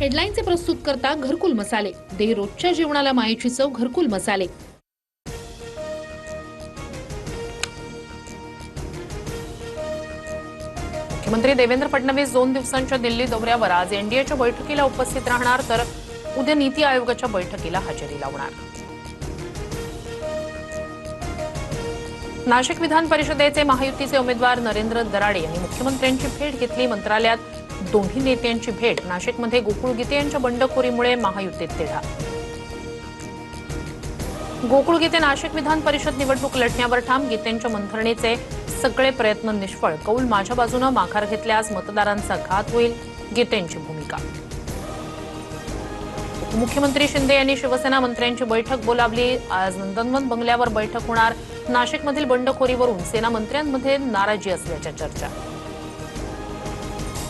हेडलाईनचे प्रस्तुत करता घरकुल मसाले, दे रोजच्या जेवणाला मायेची चव घरकुल मसाले। मुख्यमंत्री देवेंद्र फडणवीस 2 दिवसांच्या दिल्ली दौऱ्यावर आज एनडीएच्या बैठकीला उपस्थित राहणार, तर उद्या नीती आयोगाच्या बैठकीला हजेरी लावणार। नाशिक विधान परिषदेचे महायुतीचे उमेदवार नरेंद्र दराडे यांनी मुख्यमंत्र्यांची भेट घेतली। मंत्रालयात दोन्ही नेत्यांची भेट। नाशिकमध्ये गोकुळ गीते यांच्या बंडखोरीमुळे महायुतीत तिढा। गोकुळ गीते नाशिक विधान परिषद निवडणूक लढण्यावर ठाम। गीतेंच्या मंथरणीचे सगळे प्रयत्न निष्फळ। कौल माझ्या बाजूने माघार घेतल्यास मतदारांचा घात होईल, गीतेंची भूमिका। उपमुख्यमंत्री शिंदे यांनी शिवसेना मंत्र्यांची बैठक बोलावली। आज नंदनवन बंगल्यावर बैठक होणार। नाशिकमधील बंडखोरीवरून सेना मंत्र्यांमध्ये नाराजी असल्याच्या चर्चा।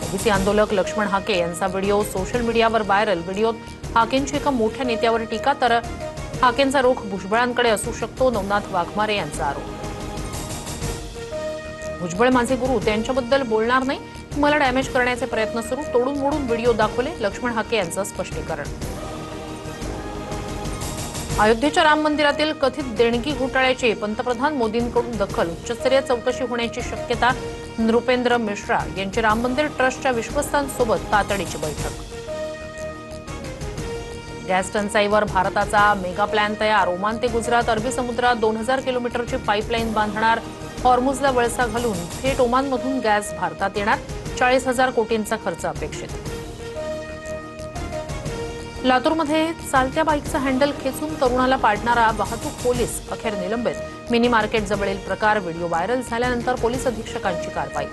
ओबीसी आंदोलक लक्ष्मण हाके यांचा व्हिडिओ सोशल मीडियावर व्हायरल। व्हिडिओत हाकेंची एका मोठ्या नेत्यावर टीका, तर हाकेंचा रोख भुजबळांकडे असू शकतो, नवनाथ वाघमारे यांचा आरोप। भुजबळ माझे गुरु, त्यांच्याबद्दल बोलणार नाही, मला डॅमेज करण्याचे प्रयत्न सुरू, तोडून मोडून व्हिडिओ दाखवले, लक्ष्मण हाके यांचं स्पष्टीकरण। अयोध्येच्या राम मंदिरातील कथित देणगी घोटाळ्याची पंतप्रधान मोदींकडून दखल। उच्चस्तरीय चौकशी होण्याची शक्यता। नृपेंद्र मिश्रा यांची राम मंदिर ट्रस्टच्या विश्वस्तांसोबत तातडीची बैठक। गॅस टंचाईवर भारताचा मेगा प्लॅन तयार। ओमान ते गुजरात अरबी समुद्रात 2000 किलोमीटरची पाईपलाईन बांधणार। हॉर्मुझला वळसा घालून थेट ओमानमधून गॅस भारतात येणार। 40,000 कोटींचा खर्च अपेक्षित। लातूरमध्ये चालत्या बाईकचा हँडल खेचून तरुणाला पाडणारा वाहतूक पोलीस अखेर निलंबित। मिनी मार्केट जवळील प्रकार व्हिडिओ व्हायरल झाल्यानंतर पोलीस अधीक्षकांची कारवाई।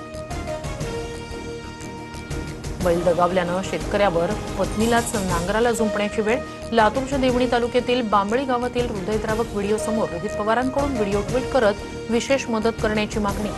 बैल दगावल्यानं शेतकऱ्यावर पत्नीलाच नांगराला झुंपण्याची वेळ। लातूरच्या देवणी तालुक्यातील बांबळी गावातील हृदयद्रावक व्हिडिओ समोर। रोहित पवारांकडून व्हिडिओ ट्विट करत विशेष मदत करण्याची मागणी।